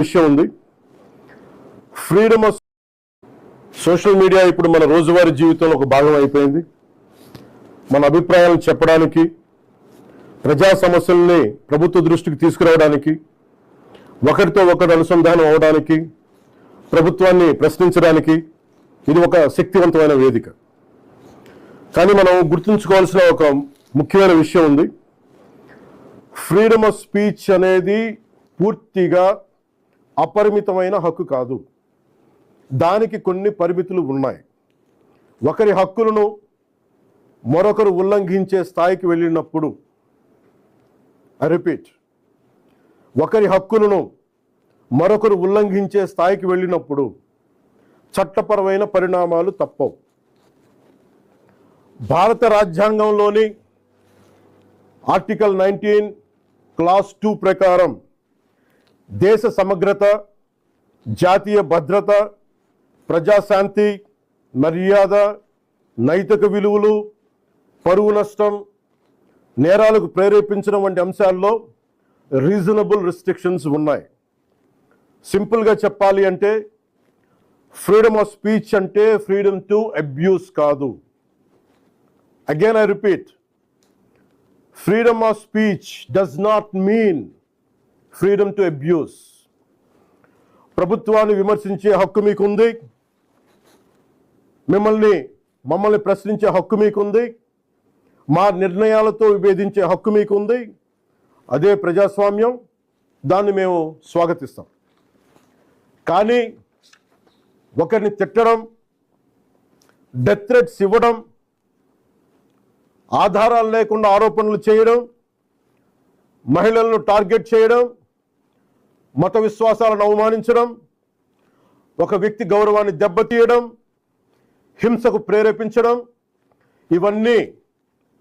విషయం ఉంది. Freedom of social media ఇప్పుడు మన రోజువారీ జీవితంలో ఒక భాగం అయిపోయింది. మన అభిప్రాయాలను చెప్పడానికి, ప్రజా సమస్యల్ని ప్రభుత్వ దృష్టికి తీసుకురావడానికి, ఒకరితో ఒకరు అనుసంధానం అవడానికి, ప్రభుత్వాన్ని ప్రశ్నించడానికి ఇది ఒక శక్తివంతమైన వేదిక. కానీ మనం గుర్తుంచుకోవాల్సిన ఒక ముఖ్యమైన విషయం ఉంది. ఫ్రీడమ్ ఆఫ్ స్పీచ్ అనేది పూర్తిగా అపరిమితమైన హక్కు కాదు. దానికి కొన్ని పరిమితులు ఉన్నాయి. ఒకరి హక్కులను మరొకరు ఉల్లంఘించే స్థాయికి వెళ్ళినప్పుడు, ఐ రిపీట్, ఒకరి హక్కులను మరొకరు ఉల్లంఘించే స్థాయికి వెళ్ళినప్పుడు చట్టపరమైన పరిణామాలు తప్పవు. భారత రాజ్యాంగంలోని ఆర్టికల్ 19 క్లాస్ 2 ప్రకారం దేశ సమగ్రత, జాతీయ భద్రత, ప్రజాశాంతి, మర్యాద, నైతిక విలువలు, పరువు నష్టం, నేరాలకు ప్రేరేపించడం వంటి అంశాల్లో రీజనబుల్ రిస్ట్రిక్షన్స్ ఉన్నాయి. సింపుల్గా చెప్పాలి అంటే ఫ్రీడమ్ ఆఫ్ స్పీచ్ అంటే ఫ్రీడమ్ టు అబ్యూస్ కాదు. Again I repeat, freedom of speech does not mean freedom to abuse. ప్రభుత్వాన్ని విమర్శించే హక్కు మీకుంది, మమ్మల్ని ప్రశ్నించే హక్కు మీకుంది, మా నిర్ణయాలతో విభేదించే హక్కు మీకుంది. అదే ప్రజాస్వామ్యం, దాన్ని మేము స్వాగతిస్తాం. కానీ ఒకరిని తిట్టడం, డెత్ థ్రెట్స్ ఇవ్వడం, ఆధారాలు లేకుండా ఆరోపణలు చేయడం, మహిళలను టార్గెట్ చేయడం, మత విశ్వాసాలను అవమానించడం, ఒక వ్యక్తి గౌరవాన్ని దెబ్బతీయడం, హింసకు ప్రేరేపించడం, ఇవన్నీ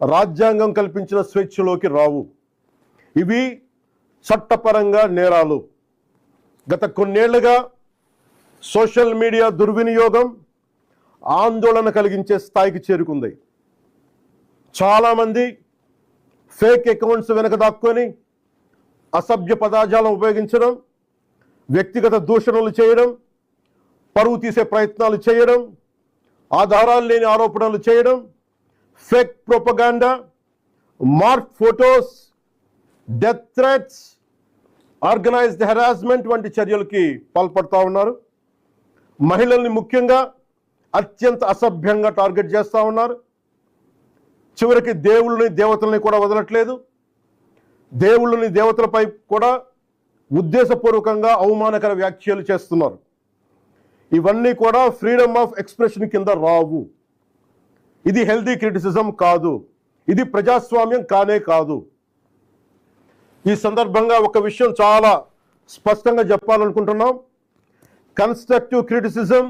రాజ్యాంగం కల్పించిన స్వేచ్ఛలోకి రావు. ఇవి చట్టపరంగా నేరాలు. గత కొన్నేళ్లుగా సోషల్ మీడియా దుర్వినియోగం ఆందోళన కలిగించే స్థాయికి చేరుకుంది. చాలామంది ఫేక్ అకౌంట్స్ వెనక దాక్కొని అసభ్య పదజాలం ఉపయోగించడం, వ్యక్తిగత దూషణలు చేయడం, పరువు తీసే ప్రయత్నాలు చేయడం, ఆధారాలు లేని ఆరోపణలు చేయడం, fake propaganda, mark photos, death threats, organised harassment వంటి చర్యలకి పాల్పడుతూ ఉన్నారు. మహిళల్ని ముఖ్యంగా అత్యంత అసభ్యంగా టార్గెట్ చేస్తూ ఉన్నారు. చివరికి దేవుళ్ళని, దేవతల్ని కూడా వదలట్లేదు. దేవుళ్ళని, దేవతలపై కూడా ఉద్దేశపూర్వకంగా అవమానకర వ్యాఖ్యలు చేస్తున్నారు. ఇవన్నీ కూడా ఫ్రీడమ్ ఆఫ్ ఎక్స్ప్రెషన్ కింద రావు. ఇది హెల్దీ క్రిటిసిజం కాదు. ఇది ప్రజాస్వామ్యం కానే కాదు. ఈ సందర్భంగా ఒక విషయం చాలా స్పష్టంగా చెప్పాలనుకుంటున్నాం. Constructive criticism,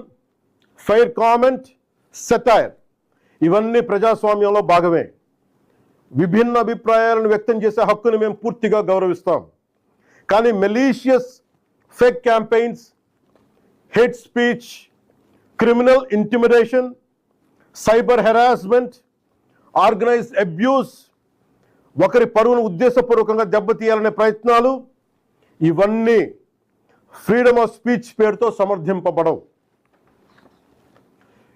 fair comment, satire ఇవన్నీ ప్రజాస్వామ్యంలో భాగమే. విభిన్న అభిప్రాయాలను వ్యక్తం చేసే హక్కుని మేము పూర్తిగా గౌరవిస్తాం. కానీ malicious fake campaigns, hate speech, criminal intimidation, cyber harassment, organised abuse, ఒకరి పరువును ఉద్దేశపూర్వకంగా దెబ్బతీయాలనే ప్రయత్నాలు, ఇవన్నీ ఫ్రీడమ్ ఆఫ్ స్పీచ్ పేరుతో సమర్థింపబడవు.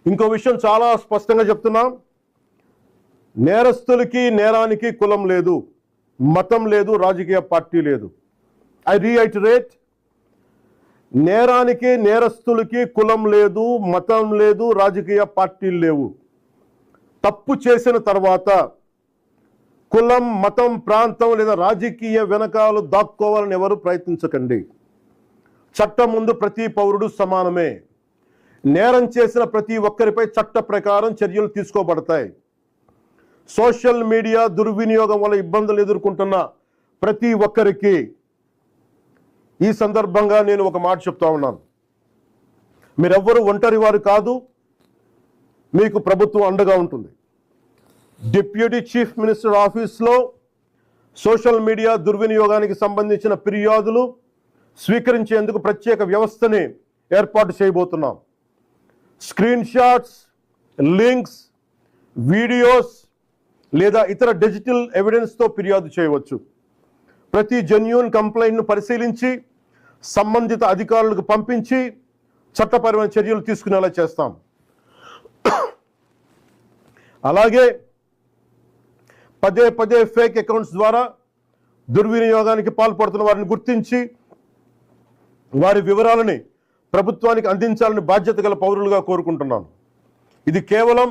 ఇంకో విషయం చాలా స్పష్టంగా చెప్తున్నాం. నేరస్తులకి, నేరానికి కులం లేదు, మతం లేదు, రాజకీయ పార్టీ లేదు. ఐ రీఐటరేట్, నేరానికి, నేరస్తులకి కులం లేదు, మతం లేదు, రాజకీయ పార్టీలు లేవు. తప్పు చేసిన తర్వాత కులం, మతం, ప్రాంతం లేదా రాజకీయ వెనకాలు దాక్కోవాలని ఎవరు ప్రయత్నించకండి. చట్టం ముందు ప్రతి పౌరుడు సమానమే. నేరం చేసిన ప్రతి ఒక్కరిపై చట్ట ప్రకారం చర్యలు తీసుకోబడతాయి. సోషల్ మీడియా దుర్వినియోగం వల్ల ఇబ్బందులు ఎదుర్కొంటున్న ప్రతి ఒక్కరికి ఈ సందర్భంగా నేను ఒక మాట చెప్తా ఉన్నాను. మీరెవ్వరూ ఒంటరి వారు కాదు. మీకు ప్రభుత్వం అండగా ఉంటుంది. డిప్యూటీ చీఫ్ మినిస్టర్ ఆఫీస్లో సోషల్ మీడియా దుర్వినియోగానికి సంబంధించిన ఫిర్యాదులు స్వీకరించేందుకు ప్రత్యేక వ్యవస్థని ఏర్పాటు చేయబోతున్నాం. స్క్రీన్ షాట్స్, లింక్స్, వీడియోస్ లేదా ఇతర డిజిటల్ ఎవిడెన్స్తో ఫిర్యాదు చేయవచ్చు. ప్రతి జెన్యూన్ కంప్లైంట్ను పరిశీలించి సంబంధిత అధికారులకు పంపించి చట్టపరమైన చర్యలు తీసుకునేలా చేస్తాం. అలాగే పదే పదే ఫేక్ అకౌంట్స్ ద్వారా దుర్వినియోగానికి పాల్పడుతున్న వారిని గుర్తించి వారి వివరాలని ప్రభుత్వానికి అందించాలని బాధ్యత గల పౌరులుగా కోరుకుంటున్నాను. ఇది కేవలం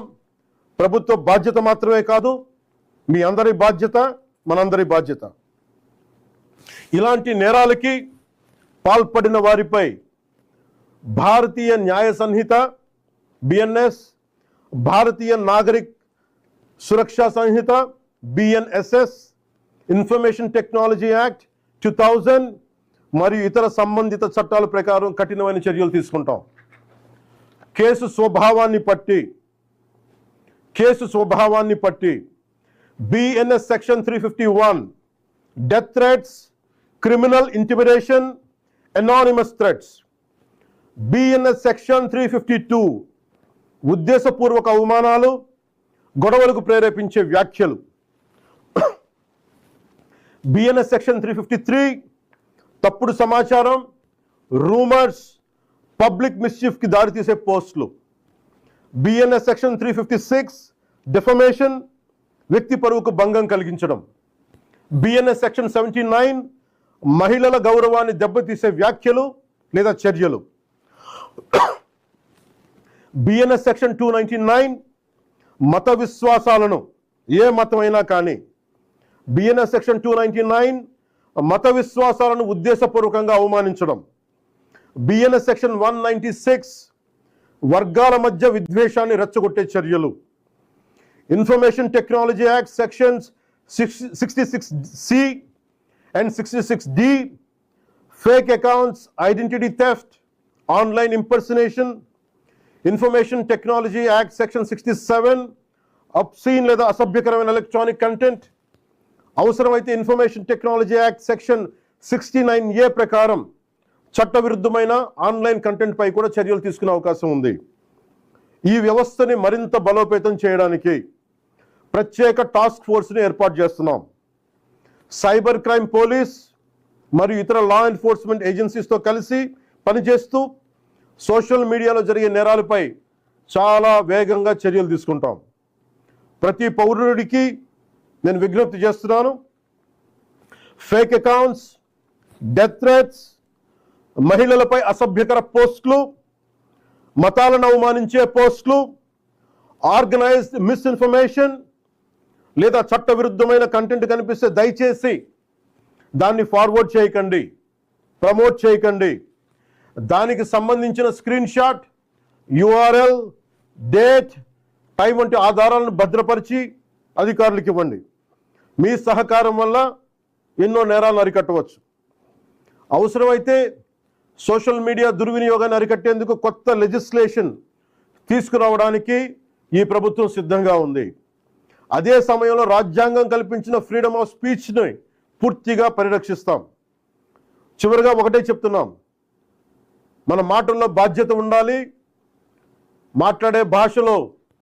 ప్రభుత్వ బాధ్యత మాత్రమే కాదు, మీ అందరి బాధ్యత, మనందరి బాధ్యత. ఇలాంటి నేరాలకి పాల్పడిన వారిపై భారతీయ న్యాయ సంహిత BNS, భారతీయ నాగరిక్ సురక్షా సంహిత BNSS, ఇన్ఫర్మేషన్ టెక్నాలజీ యాక్ట్ 2000 మరియు ఇతర సంబంధిత చట్టాల ప్రకారం కఠినమైన చర్యలు తీసుకుంటాం. కేసు స్వభావాన్ని బట్టి BNS section 351 death threats, criminal intimidation, anonymous threats. BNS section 352 ఉద్దేశపూర్వక అవమానాలు, గొడవలకు ప్రేరేపించే వ్యాఖ్యలు. BNS సెక్షన్ 353 తప్పుడు సమాచారం, రూమర్స్, పబ్లిక్ మిస్చీఫ్కి దారితీసే పోస్టులు. BNS సెక్షన్ 356 డిఫమేషన్, వ్యక్తి పరువుకు భంగం కలిగించడం. BNS సెక్షన్ 79 మహిళల గౌరవాన్ని దెబ్బతీసే వ్యాఖ్యలు లేదా చర్యలు. BNS సెక్షన్ 299 మత విశ్వాసాలను, ఏ మతమైనా కానీ, BNS సెక్షన్ 299 మత విశ్వాసాలను ఉద్దేశపూర్వకంగా అవమానించడం. BNS సెక్షన్ 196 వర్గాల మధ్య విద్వేషాన్ని రెచ్చగొట్టే చర్యలు. Information technology act sections 66C and 66D fake accounts, identity theft, online impersonation. Information technology act section 67 obscene లేదా అసభ్యకరమైన ఎలక్ట్రానిక్ కంటెంట్. అవసరమైతే information technology act section 69A ప్రకారం చట్టవిరుద్ధమైన ఆన్లైన్ కంటెంట్ పై కూడా చర్యలు తీసుకునే అవకాశం ఉంది. ఈ వ్యవస్థని మరింత బలోపేతం చేయడానికి ప్రత్యేక టాస్క్ ఫోర్స్ని ఏర్పాటు చేస్తున్నాం. సైబర్ క్రైమ్ పోలీస్ మరియు ఇతర లా ఎన్ఫోర్స్మెంట్ ఏజెన్సీస్తో కలిసి పనిచేస్తూ సోషల్ మీడియాలో జరిగే నేరాలపై చాలా వేగంగా చర్యలు తీసుకుంటాం. ప్రతి పౌరుడికి నేను విజ్ఞప్తి చేస్తున్నాను, ఫేక్ అకౌంట్స్, డెత్ థ్రెట్స్, మహిళలపై అసభ్యకర పోస్టులు, మతాలను అవమానించే పోస్టులు, ఆర్గనైజ్డ్ మిస్ఇన్ఫర్మేషన్ లేదా చట్టవిరుద్ధమైన కంటెంట్ కనిపిస్తే దయచేసి దాన్ని ఫార్వర్డ్ చేయకండి, ప్రమోట్ చేయకండి. దానికి సంబంధించిన screen shot, URL, date, time వంటి ఆధారాలను భద్రపరిచి అధికారులకు ఇవ్వండి. మీ సహకారం వల్ల ఎన్నో నేరాలను అరికట్టవచ్చు. అవసరమైతే సోషల్ మీడియా దుర్వినియోగాన్ని అరికట్టేందుకు కొత్త లెజిస్లేషన్ తీసుకురావడానికి ఈ ప్రభుత్వం సిద్ధంగా ఉంది. అదే సమయంలో రాజ్యాంగం కల్పించిన ఫ్రీడమ్ ఆఫ్ స్పీచ్ని పూర్తిగా పరిరక్షిస్తాం. చివరిగా ఒకటే చెప్తున్నాం, మన మాటల్లో బాధ్యత ఉండాలి. మాట్లాడే భాషలో